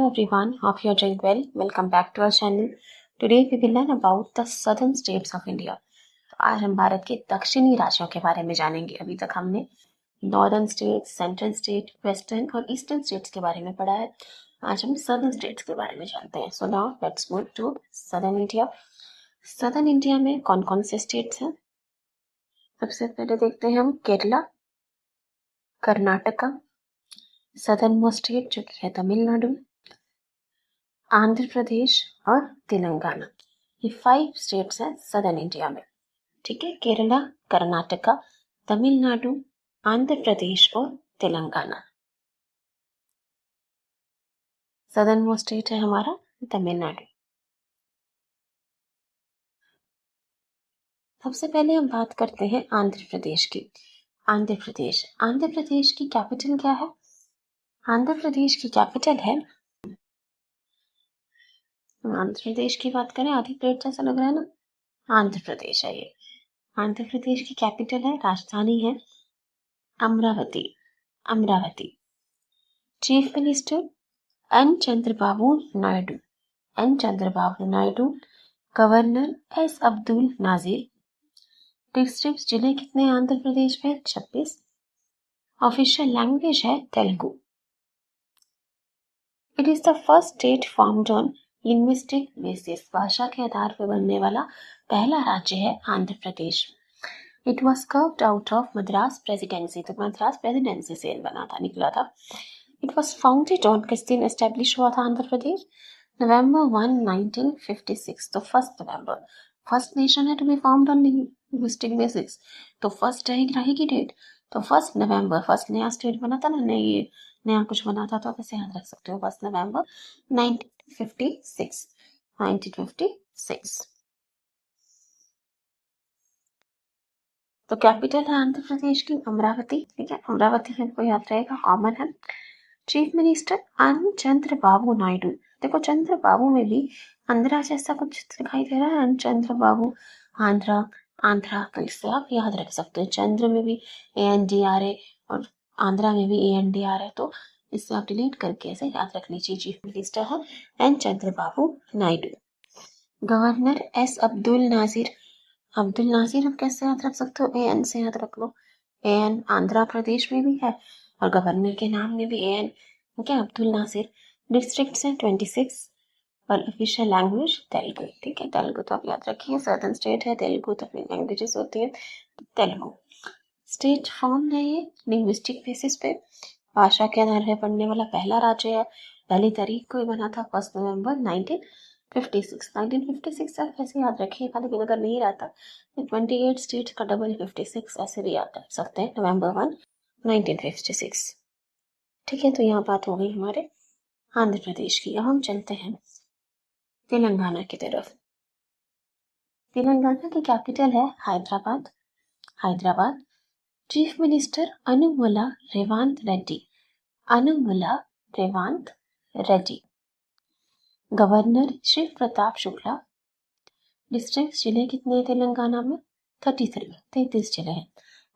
Hello everyone, hope you're doing well. Welcome back to our channel. Today we will learn about the southern states of India. आज हम भारत के दक्षिणी राज्यों के बारे में जानेंगे. अभी तक हमने northern states, central state, western और ईस्टर्न स्टेट्स के बारे में पढ़ा है. आज हम सदर्न स्टेट्स के बारे में जानते हैं. So now let's move to southern India. Southern India में कौन कौन से स्टेट्स हैं? सबसे पहले देखते हैं हम Kerala, Karnataka, southern most state जो कि है तमिलनाडु, आंध्र प्रदेश और तेलंगाना. ये 5 स्टेट्स हैं सदर्न इंडिया में. ठीक है, केरला, कर्नाटका, तमिलनाडु, आंध्र प्रदेश और तेलंगाना. सदर्न मोस्ट स्टेट है हमारा तमिलनाडु. सबसे पहले हम बात करते हैं आंध्र प्रदेश की. आंध्र प्रदेश की कैपिटल क्या है? आंध्र प्रदेश की कैपिटल है, आंध्र प्रदेश की बात करें, आधी प्लेट जैसा लग रहा है ना, आंध्र प्रदेश है ये. आंध्र प्रदेश की कैपिटल है, राजधानी है Amaravati. Chief minister N Chandrababu Naidu. Governor S Abdul Nazir. District जिले कितने आंध्र प्रदेश में? 26. ऑफिशियल लैंग्वेज है Telugu. It is the first state formed on linguistic basis. भाषा के आधार पर बनने वाला पहला राज्य है Andhra Pradesh. It was carved out of Madras presidency. तो मद्रास प्रेसिडेंसी से निकला था. इट वॉज फाउंडेड ऑन, किस दिन एस्टेब्लिश हुआ था आंध्र प्रदेश? November 1, 1956. तो 1 नवंबर. फर्स्ट नेशन है to be formed on linguistic basis. तो फर्स्ट रहेगी डेट. तो 1 नवंबर. फर्स्ट नया स्टेट बना था ना, नया कुछ बना था, तो आप ऐसे याद रख सकते हो. 1 नवंबर 1956. तो कैपिटल है आंध्र प्रदेश की अमरावती. ठीक है, अमरावती हमको याद रहेगा, कॉमन है. Chief minister N Chandrababu Naidu. देखो चंद्रबाबू में भी आंध्रा जैसा कुछ दिखाई दे रहा है. एन चंद्रबाबू, आंध्रा. तो इससे आप याद रख सकते हो. चंद्र में भी ANDRA और आंध्रा में भी ANDRA. तो इससे आप डिलीट करके ऐसे याद रख लीजिए. चीफ मिनिस्टर है N Chandrababu Naidu. Governor S Abdul Nazir. आप कैसे याद रख सकते हो? AN से याद रख लो. AN आंध्र प्रदेश में भी है और गवर्नर के नाम में भी AN. क्या? अब्दुल नासिर. डिस्ट्रिक्ट्स हैं 26 और ऑफिशियल लैंग्वेज तेलुगु. ठीक है, तेलुगु तो आप याद रखिए. सदर्न स्टेट है, तेलुगु तो अपनी लैंग्वेजेस होती है, तेलुगु. स्टेट फॉर्म है ये लिंग्विस्टिक बेसिस पे. भाषा के आधार पर पढ़ने वाला पहला राज्य है. पहली तारीख को बना था 1 नवंबर 1956. आप ऐसे याद रखिएगा, लेकिन अगर नहीं रहता तो 28 स्टेट्स का डबल 56 ऐसे भी याद रख सकते हैं. November 1, 1956. ठीक है, तो यहाँ बात हो गई हमारे आंध्र प्रदेश की. अब हम चलते हैं तेलंगाना की तरफ. तेलंगाना की कैपिटल है Hyderabad. Chief minister Anumula Revanth Reddy. Governor Shiv Pratap Shukla. District जिले कितने हैं तेलंगाना में? 33 जिले हैं.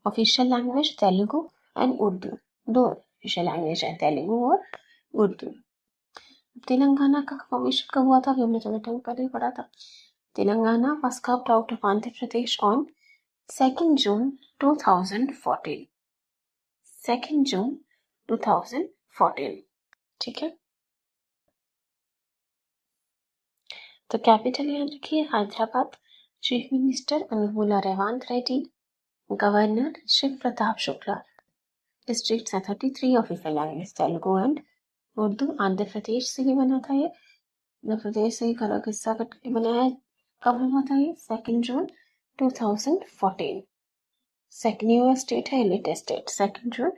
Official language Telugu and Urdu. 2 official language है, तेलुगु और उर्दू. तेलंगाना का फॉर्मेशन कब हुआ था? हमने थोड़ा टाइम पहले ही पढ़ा था. Telangana was carved out of Andhra Pradesh on 2 June 2014. 2 June 2014. ठीक है, तो कैपिटल याद रखिए Hyderabad. Chief minister Anumula Revanth Reddy. Governor Shiv Pratap Shukla. Districts हैं 33. Official language Telugu and Urdu. Andhra Pradesh से ही बना था ये. आंध्र प्रदेश से ही किस्सा कट के बनाया है. कब हुआ था ये? 2 जून 2014. सेकेंड न्यू स्टेट है, लेटेस्ट स्टेट. 2 जून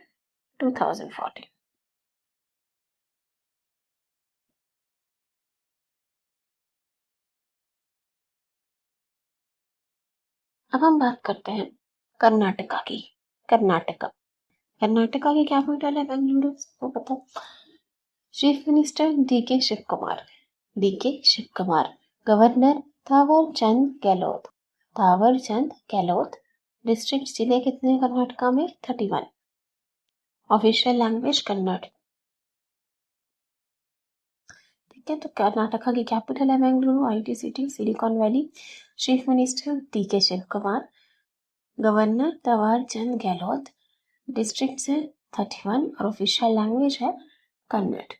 2014. अब हम बात करते हैं कर्नाटका की. कर्नाटका की कैपिटल है बेंगलुरु, सबको पता. Chief minister DK Shiv Kumar. Governor Thawar Chand Gehlot. District जिले कितने कर्नाटका में? 31. Official language Kannada. ठीक है, तो कर्नाटका की कैपिटल है Bengaluru, IT city, silicon valley. Chief minister D K. Shiv Kumar. Governor Thawar Chand Gehlot. District है 31 और ऑफिशियल लैंग्वेज है कन्नड़।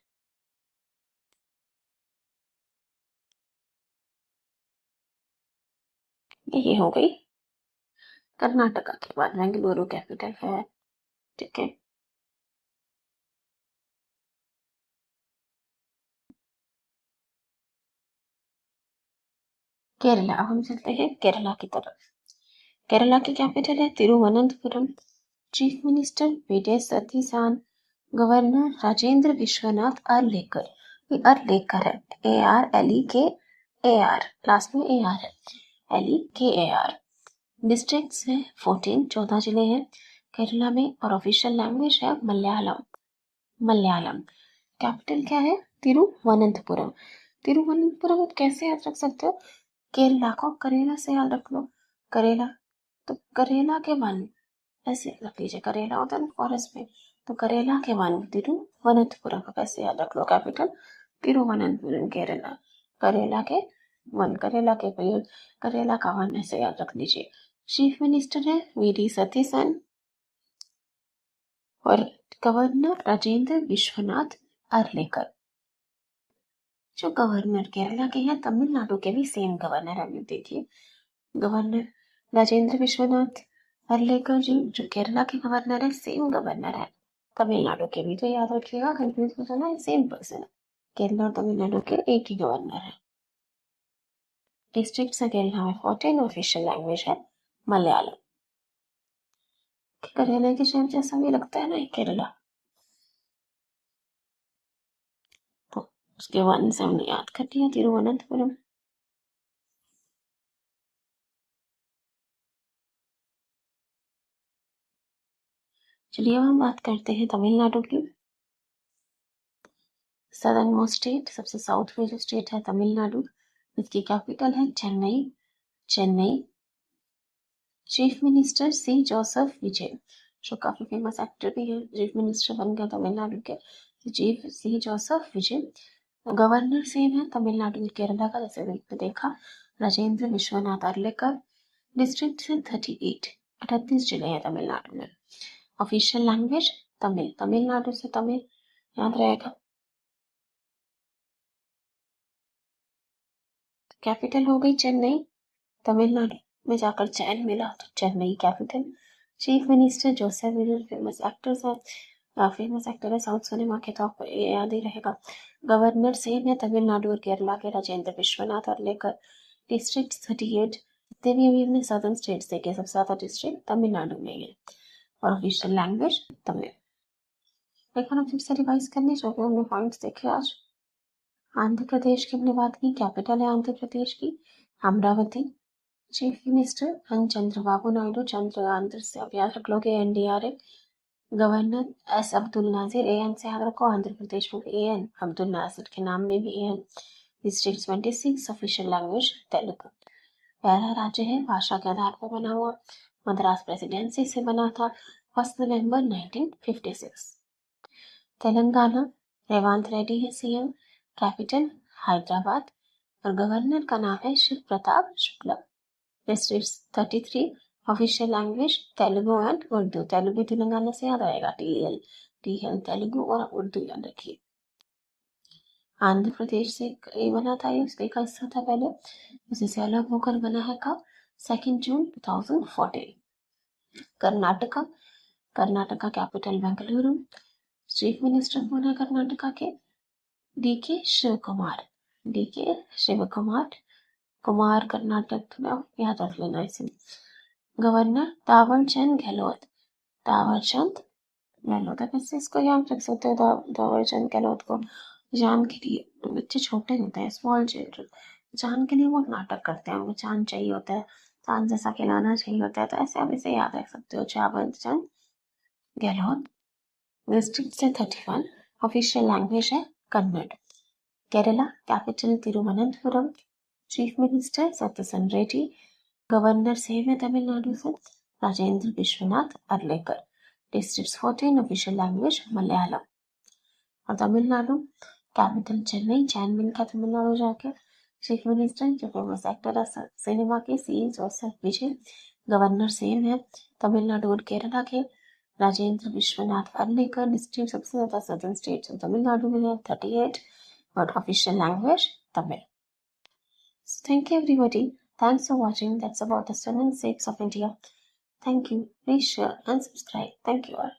ये हो गई कर्नाटका के बाद बेंगलुरु कैपिटल है। ठीक है, केरला। अब हम चलते हैं केरला की तरफ। केरला की कैपिटल है Thiruvananthapuram. Chief minister VD. Satheesan. Governor Rajendra Vishwanath Arlekar. ये अरलेकर है, ARLEKAR, लास्ट में AR है, LEKAR। डिस्ट्रिक्ट्स है 14, 14 जिले हैं केरला में और ऑफिशियल लैंग्वेज है मलयालम। मलयालम। कैपिटल क्या है? तिरुवनंतपुरम। तिरुवनंतपुरम आप कैसे याद रख सकते हो? केरला को करेला से याद रख लो। करेला, तो करेला के वन ऐसे रख लीजिए। करेला होता है ना फॉरेस्ट में, तो करेला के वन तिरुवनंतपुरम को कैसे याद रख लो? कैपिटल तिरुवनंतपुरम केरला। करेला के वन, करेला के पेड़, करेला का वन ऐसे याद रख लीजिए। चीफ मिनिस्टर है वी.डी. सतीशन और गवर्नर राजेंद्र विश्वनाथ अरलेकर। जो गवर्नर केरला के हैं, तमिलनाडु के भी सेम गवर्नर है। देखिए, गवर्नर राजेंद्र विश्वनाथ अरलेकर जी जो केरला के गवर्नर है, सेम गवर्नर है तमिलनाडु के भी। तो याद रखिएगा, कंफ्यूज मत होना, सेम पर्सन है। केरला और तमिलनाडु के एक ही गवर्नर है। डिस्ट्रिक्ट है केरला में 14, ऑफिशियल लैंग्वेज है मलयालम। करेले के शेप जैसा भी लगता है ना केरला, तो उसके वन से हमने याद कर लिया तिरुवनंतपुरम। चलिए अब हम बात करते हैं तमिलनाडु की। सदर्न मोस्ट स्टेट, सबसे साउथ में जो स्टेट है तमिलनाडु, इसकी कैपिटल है चेन्नई। चेन्नई। चीफ मिनिस्टर सी जोसेफ विजय, जो काफी फेमस एक्टर भी है, चीफ मिनिस्टर बन गए तमिलनाडु के, चीफ सी जोसेफ विजय। गवर्नर सेम है तमिलनाडु और केरला का, जैसे देखा, राजेंद्र विश्वनाथ अरलेकर। डिस्ट्रिक्ट है 38, 38 जिले हैं तमिलनाडु में। ऑफिशियल लैंग्वेज तमिल, तमिलनाडु से तमिल याद रहेगा। कैपिटल हो गई चेन्नई। तमिलनाडु में जाकर चैन मिला तो Chennai capital. Chief minister Joseph Vijay, famous actors है, फेमस एक्टर है साउथ सिनेमा के, तो आपको ये याद ही रहेगा। गवर्नर सेम है तमिलनाडु और केरला के, राजेंद्र विश्वनाथ अरलेकर। डिस्ट्रिक्ट 38, जितने भी अभी हमने सदर्न स्टेट्स देखे, सबसे ज्यादा डिस्ट्रिक्ट तमिलनाडु में है और ऑफिशियल लैंग्वेज तमिल। देखो ना, फिर से रिवाइज करने जो भी हमने पॉइंट्स देखे आज। आंध्र प्रदेश की हमने बात की, कैपिटल है आंध्र प्रदेश की Amaravati. Chief minister N Chandrababu Naidu, Chandra Andhra से आप याद रख लोगे NDRA। Governor S Abdul Nazir, AN से याद रखो, आंध्र प्रदेश में भी AN, अब्दुल नाजिर के नाम में भी AN। District 26, official language Telugu. पहला राज्य है भाषा के आधार पर बना हुआ, मद्रास प्रेसिडेंसी से बना था 1 नवंबर 1956। तेलंगाना, रेवंत रेड्डी है CM। कैपिटल हैदराबाद और गवर्नर का नाम है Shiv Pratap Shukla. District 33, official language Telugu and Urdu. Telugu Telangana से याद आएगा, TL तेलुगु और उर्दू याद रखिए। आंध्र प्रदेश से ये बना था, ये उसका हिस्सा था पहले, उसी से अलग होकर बना है कब? 2 जून 2014। Karnataka, Karnataka capital Bengaluru. Chief minister कौन है कर्नाटका के? DK शिव कुमार। DK शिव कुमार, कुमार कर्नाटक में याद रख लेना इसे। Governor tower Chand Gehlot. Tower Chand Gehlot, कैसे इसको याद रख सकते हो तावर चंद गहलोत को? जान के लिए, बच्चे छोटे होते हैं, स्मॉल चिल्ड्रन, जान के लिए वो नाटक करते हैं, उनको चांद चाहिए होता है, चांद जैसा खिलाना चाहिए होता है, तो ऐसे आप इसे याद रख सकते हो, तावर चंद गहलोत। डिस्ट्रिक्ट से 31, ऑफिशियल लैंग्वेज है Kannada. Kerala capital Thiruvananthapuram. Chief minister Satyasan Reddy. Governor same है तमिलनाडु से, Rajendra Vishwanath Arlekar. District 14, official language Malayalam. और तमिलनाडु कैपिटल चेन्नई, चैनविन का तमिलनाडु जाके। चीफ मिनिस्टर जो फेमस एक्टर है सिनेमा के, C Joseph Vijay. Governor same है तमिलनाडु और केरला के। राजेंद्र विश्वनाथ अर्लेकर। डिस्ट्रिक्ट सबसे ज्यादा सदर्न स्टेट्स तमिलनाडु में है 38, but official language Tamil. So thank you everybody. Thanks for watching. That's about the 7 states of India. Thank you. Please share and subscribe. Thank you all.